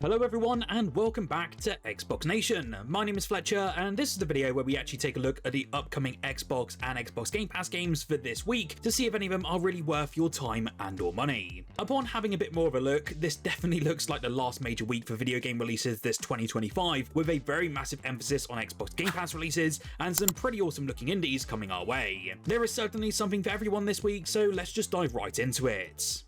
Hello everyone and welcome back to Xbox Nation. My name is Fletcher and this is the video where we actually take a look at the upcoming Xbox and Xbox Game Pass games for this week to see if any of them are really worth your time and or money. Upon having a bit more of a look, this definitely looks like the last major week for video game releases this 2025, with a very massive emphasis on Xbox Game Pass releases and some pretty awesome looking indies coming our way. There is certainly something for everyone this week, so let's just dive right into it.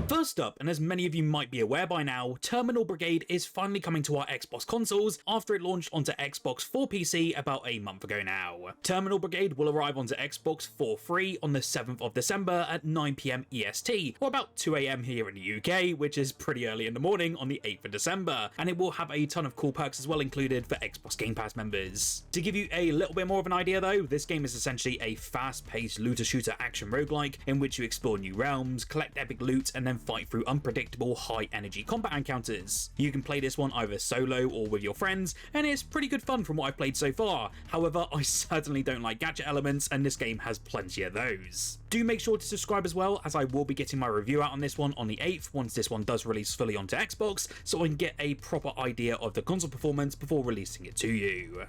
First up, and as many of you might be aware by now, Terminull Brigade is finally coming to our Xbox consoles after it launched onto Xbox for PC about a month ago now. Terminull Brigade will arrive onto Xbox for free on the 7th of December at 9 PM EST, or about 2 AM here in the UK, which is pretty early in the morning on the 8th of December, and it will have a ton of cool perks as well included for Xbox Game Pass members. To give you a little bit more of an idea though, this game is essentially a fast-paced looter-shooter action roguelike in which you explore new realms, collect epic loot, and then fight through unpredictable high-energy combat encounters. You can play this one either solo or with your friends, and it's pretty good fun from what I've played so far. However, I certainly don't like gacha elements, and this game has plenty of those. Do make sure to subscribe as well, as I will be getting my review out on this one on the 8th once this one does release fully onto Xbox, so I can get a proper idea of the console performance before releasing it to you.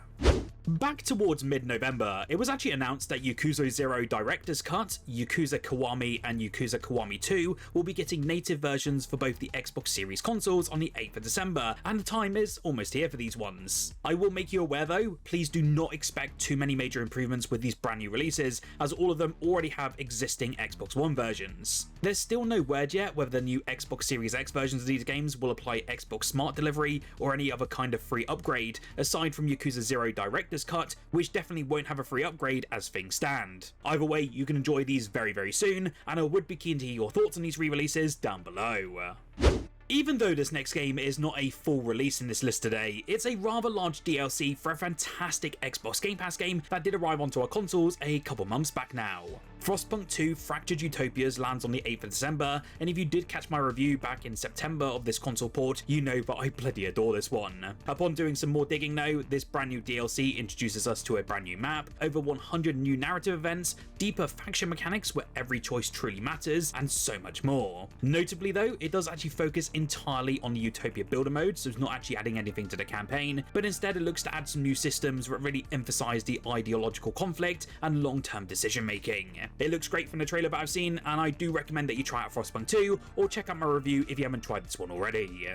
Back towards mid-November, it was actually announced that Yakuza 0 Director's Cut, Yakuza Kiwami and Yakuza Kiwami 2 will be getting native versions for both the Xbox Series consoles on the 8th of December, and the time is almost here for these ones. I will make you aware though, please do not expect too many major improvements with these brand new releases, as all of them already have existing Xbox One versions. There's still no word yet whether the new Xbox Series X versions of these games will apply Xbox Smart Delivery or any other kind of free upgrade, aside from Yakuza 0 Director's Cut, which definitely won't have a free upgrade as things stand. Either way, you can enjoy these very soon, and I would be keen to hear your thoughts on these re-releases down below. Even though this next game is not a full release in this list today, it's a rather large DLC for a fantastic Xbox Game Pass game that did arrive onto our consoles a couple months back now. Frostpunk 2 Fractured Utopias lands on the 8th of December, and if you did catch my review back in September of this console port, you know that I bloody adore this one. Upon doing some more digging though, this brand new DLC introduces us to a brand new map, over 100 new narrative events, deeper faction mechanics where every choice truly matters, and so much more. Notably though, it does actually focus entirely on the Utopia builder mode, so it's not actually adding anything to the campaign, but instead it looks to add some new systems that really emphasize the ideological conflict and long-term decision making. It looks great from the trailer that I've seen, and I do recommend that you try out Frostpunk 2 or check out my review if you haven't tried this one already.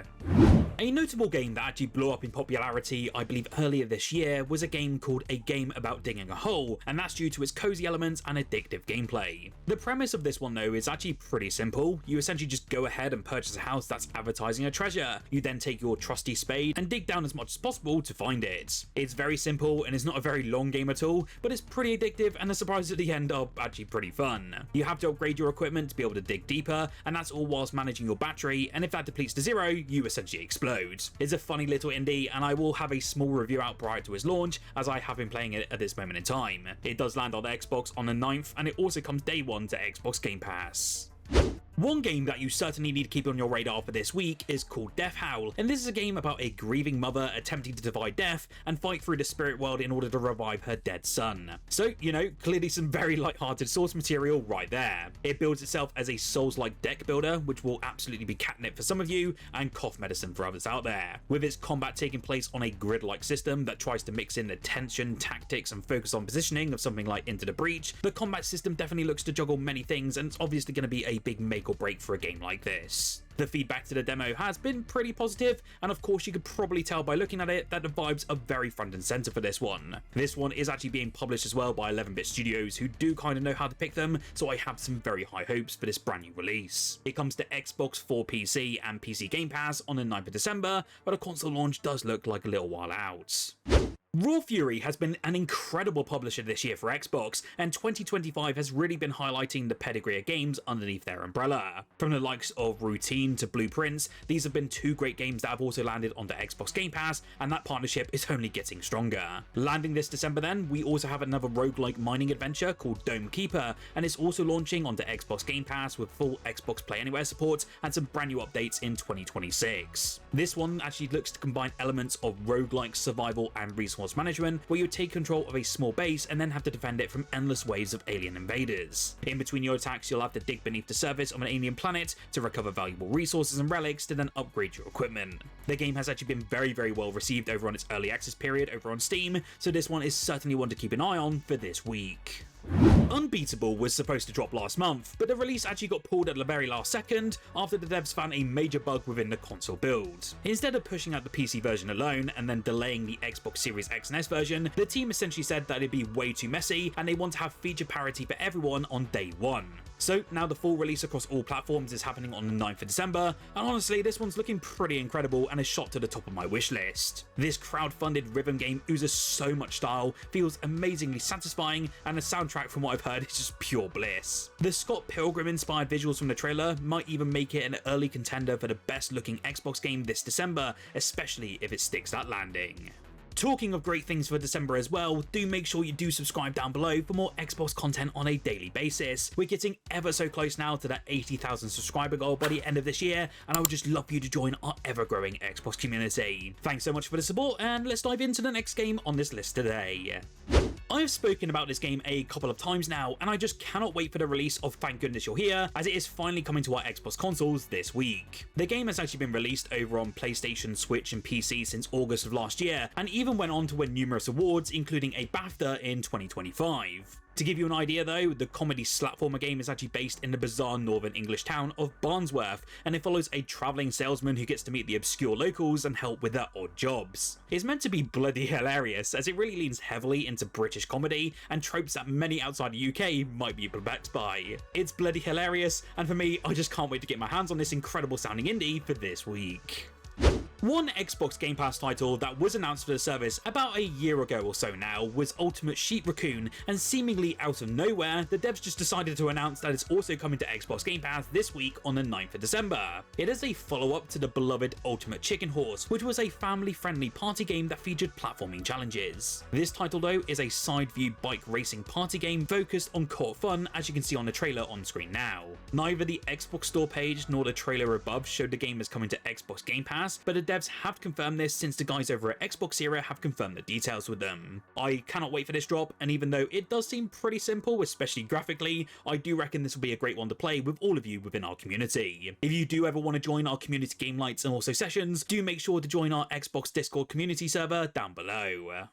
A notable game that actually blew up in popularity, I believe earlier this year, was a game called A Game About Digging a Hole, and that's due to its cozy elements and addictive gameplay. The premise of this one though is actually pretty simple. You essentially just go ahead and purchase a house that's advertising a treasure. You then take your trusty spade and dig down as much as possible to find it. It's very simple and it's not a very long game at all, but it's pretty addictive, and the surprises at the end are actually pretty fun. You have to upgrade your equipment to be able to dig deeper, and that's all whilst managing your battery, and if that depletes to 0, you essentially explode. It's a funny little indie, and I will have a small review out prior to its launch, as I have been playing it at this moment in time. It does land on the Xbox on the 9th, and it also comes day one to Xbox Game Pass. One game that you certainly need to keep on your radar for this week is called Death Howl, and this is a game about a grieving mother attempting to defy death and fight through the spirit world in order to revive her dead son. So, you know, clearly some very light-hearted source material right there. It builds itself as a Souls-like deck builder, which will absolutely be catnip for some of you and cough medicine for others out there. With its combat taking place on a grid-like system that tries to mix in the tension, tactics, and focus on positioning of something like Into the Breach, the combat system definitely looks to juggle many things, and it's obviously going to be a big make or break for a game like this. The feedback to the demo has been pretty positive, and of course you could probably tell by looking at it that the vibes are very front and center for this one. This one is actually being published as well by 11-bit studios who do kind of know how to pick them, so I have some very high hopes for this brand new release. It comes to Xbox for PC and PC Game Pass on the 9th of December, but a console launch does look like a little while out. Raw Fury has been an incredible publisher this year for Xbox, and 2025 has really been highlighting the pedigree of games underneath their umbrella. From the likes of Routine to Blueprints, these have been two great games that have also landed onto Xbox Game Pass, and that partnership is only getting stronger. Landing this December then, we also have another roguelike mining adventure called Dome Keeper, and it's also launching onto Xbox Game Pass with full Xbox Play Anywhere support and some brand new updates in 2026. This one actually looks to combine elements of roguelike survival and resource cosmos management, where you take control of a small base and then have to defend it from endless waves of alien invaders. In between your attacks, you'll have to dig beneath the surface of an alien planet to recover valuable resources and relics to then upgrade your equipment. The game has actually been very well received over on its early access period over on Steam, so this one is certainly one to keep an eye on for this week. Unbeatable was supposed to drop last month, but the release actually got pulled at the very last second after the devs found a major bug within the console build. Instead of pushing out the PC version alone and then delaying the Xbox Series X and S version, the team essentially said that it'd be way too messy and they want to have feature parity for everyone on day one. So now the full release across all platforms is happening on the 9th of December, and honestly this one's looking pretty incredible and is shot to the top of my wish list. This crowd-funded rhythm game oozes so much style, feels amazingly satisfying, and the soundtrack from what I've heard is just pure bliss. The Scott Pilgrim inspired visuals from the trailer might even make it an early contender for the best looking Xbox game this December, especially if it sticks that landing. Talking of great things for December as well, do make sure you do subscribe down below for more Xbox content on a daily basis. We're getting ever so close now to that 80,000 subscriber goal by the end of this year, and I would just love for you to join our ever-growing Xbox community. Thanks so much for the support, and let's dive into the next game on this list today. I've spoken about this game a couple of times now, and I just cannot wait for the release of Thank Goodness You're Here, as it is finally coming to our Xbox consoles this week. The game has actually been released over on PlayStation, Switch and PC since August of last year, and even went on to win numerous awards, including a BAFTA in 2025. To give you an idea though, the comedy platformer game is actually based in the bizarre northern English town of Barnsworth, and it follows a travelling salesman who gets to meet the obscure locals and help with their odd jobs. It's meant to be bloody hilarious, as it really leans heavily into British comedy and tropes that many outside the UK might be perplexed by. It's bloody hilarious, and for me, I just can't wait to get my hands on this incredible sounding indie for this week. One Xbox Game Pass title that was announced for the service about a year ago or so now was Ultimate Sheep Raccoon, and seemingly out of nowhere, the devs just decided to announce that it's also coming to Xbox Game Pass this week on the 9th of December. It is a follow-up to the beloved Ultimate Chicken Horse, which was a family-friendly party game that featured platforming challenges. This title though is a side-view bike racing party game focused on co-op fun, as you can see on the trailer on screen now. Neither the Xbox store page nor the trailer above showed the game as coming to Xbox Game Pass, but the devs have confirmed this since the guys over at Xbox Era have confirmed the details with them. I cannot wait for this drop, and even though it does seem pretty simple, especially graphically, I do reckon this will be a great one to play with all of you within our community. If you do ever want to join our community game nights and also sessions, do make sure to join our Xbox Discord community server down below.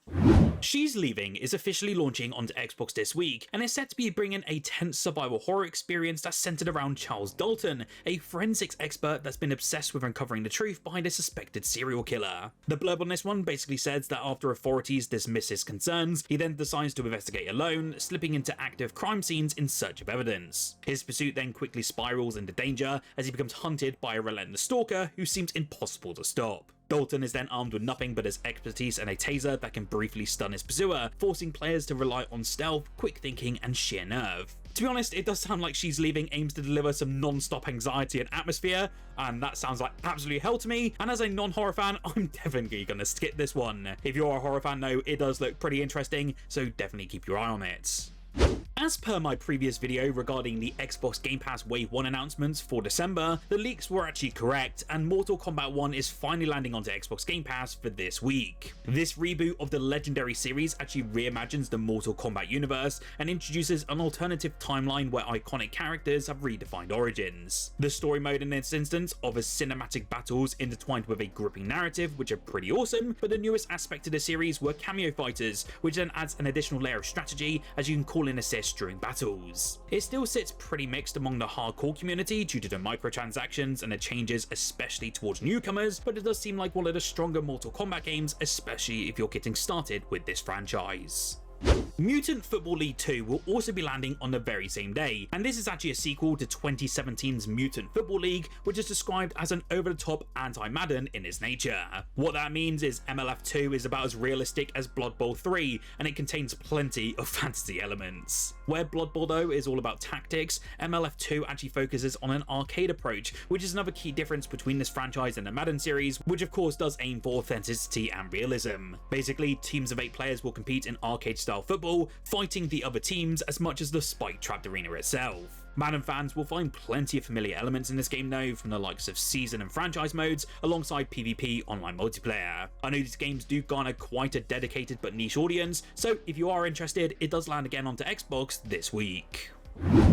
She's Leaving is officially launching onto Xbox this week, and is set to be bringing a tense survival horror experience that's centered around Charles Dalton, a forensics expert that's been obsessed with uncovering the truth behind a suspected serial killer. The blurb on this one basically says that after authorities dismiss his concerns, he then decides to investigate alone, slipping into active crime scenes in search of evidence. His pursuit then quickly spirals into danger as he becomes hunted by a relentless stalker who seems impossible to stop. Dalton is then armed with nothing but his expertise and a taser that can briefly stun his pursuer, forcing players to rely on stealth, quick thinking and sheer nerve. To be honest, it does sound like She's Leaving aims to deliver some non-stop anxiety and atmosphere, and that sounds like absolute hell to me, and as a non-horror fan, I'm definitely gonna skip this one. If you're a horror fan though, it does look pretty interesting, so definitely keep your eye on it. As per my previous video regarding the Xbox Game Pass Wave 1 announcements for December, the leaks were actually correct, and Mortal Kombat 1 is finally landing onto Xbox Game Pass for this week. This reboot of the legendary series actually reimagines the Mortal Kombat universe and introduces an alternative timeline where iconic characters have redefined origins. The story mode in this instance offers cinematic battles intertwined with a gripping narrative, which are pretty awesome, but the newest aspect of the series were cameo fighters, which then adds an additional layer of strategy as you can call in assist during battles. It still sits pretty mixed among the hardcore community due to the microtransactions and the changes, especially towards newcomers, but it does seem like one of the stronger Mortal Kombat games, especially if you're getting started with this franchise. Mutant Football League 2 will also be landing on the very same day, and this is actually a sequel to 2017's Mutant Football League, which is described as an over-the-top anti-Madden in its nature. What that means is MLF2 is about as realistic as Blood Bowl 3, and it contains plenty of fantasy elements. Where Blood Bowl though is all about tactics, MLF2 actually focuses on an arcade approach, which is another key difference between this franchise and the Madden series, which of course does aim for authenticity and realism. Basically, teams of 8 players will compete in arcade-style football, fighting the other teams as much as the spike-trapped arena itself. Madden fans will find plenty of familiar elements in this game though, from the likes of season and franchise modes alongside PvP online multiplayer. I know these games do garner quite a dedicated but niche audience, so if you are interested, it does land again onto Xbox this week.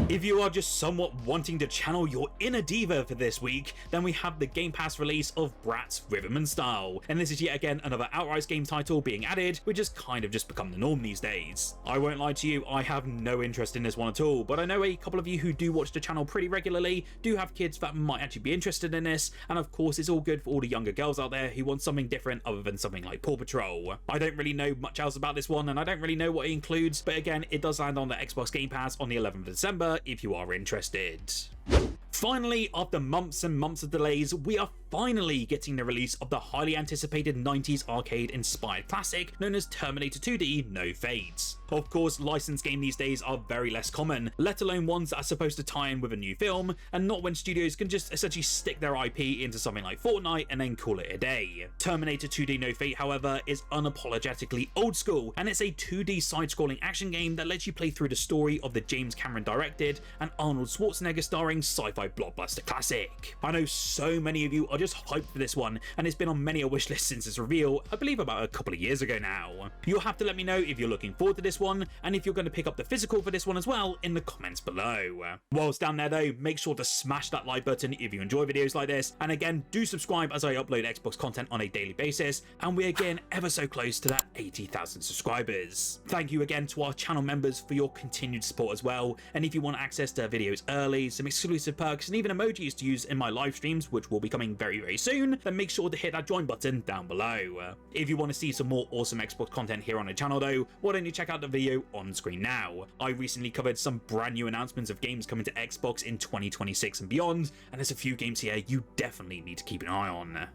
If you are just somewhat wanting to channel your inner diva for this week, then we have the Game Pass release of Bratz Rhythm and Style, and this is yet again another Outright game title being added, which has kind of just become the norm these days. I won't lie to you, I have no interest in this one at all, but I know a couple of you who do watch the channel pretty regularly do have kids that might actually be interested in this, and of course it's all good for all the younger girls out there who want something different other than something like Paw Patrol. I don't really know much else about this one, and I don't really know what it includes, but again, it does land on the Xbox Game Pass on the 11th of December if you are interested. Finally, after months and months of delays, we are finally getting the release of the highly anticipated 90s arcade-inspired classic known as Terminator 2D No Fate. Of course, licensed games these days are very less common, let alone ones that are supposed to tie in with a new film, and not when studios can just essentially stick their IP into something like Fortnite and then call it a day. Terminator 2D No Fate, however, is unapologetically old school, and it's a 2D side-scrolling action game that lets you play through the story of the James Cameron directed and Arnold Schwarzenegger starring sci-fi blockbuster classic. I know so many of you are just hyped for this one, and it's been on many a wish list since its reveal, I believe about a couple of years ago now. You'll have to let me know if you're looking forward to this one, and if you're going to pick up the physical for this one as well in the comments below. Whilst down there though, make sure to smash that like button if you enjoy videos like this, and again, do subscribe as I upload Xbox content on a daily basis, and we're again ever so close to that 80,000 subscribers. Thank you again to our channel members for your continued support as well, and if you want access to videos early, some exclusive perks, and even emojis to use in my live streams, which will be coming very soon, then make sure to hit that join button down below. If you want to see some more awesome Xbox content here on the channel though, why don't you check out the video on screen now. I recently covered some brand new announcements of games coming to Xbox in 2026 and beyond, and there's a few games here you definitely need to keep an eye on.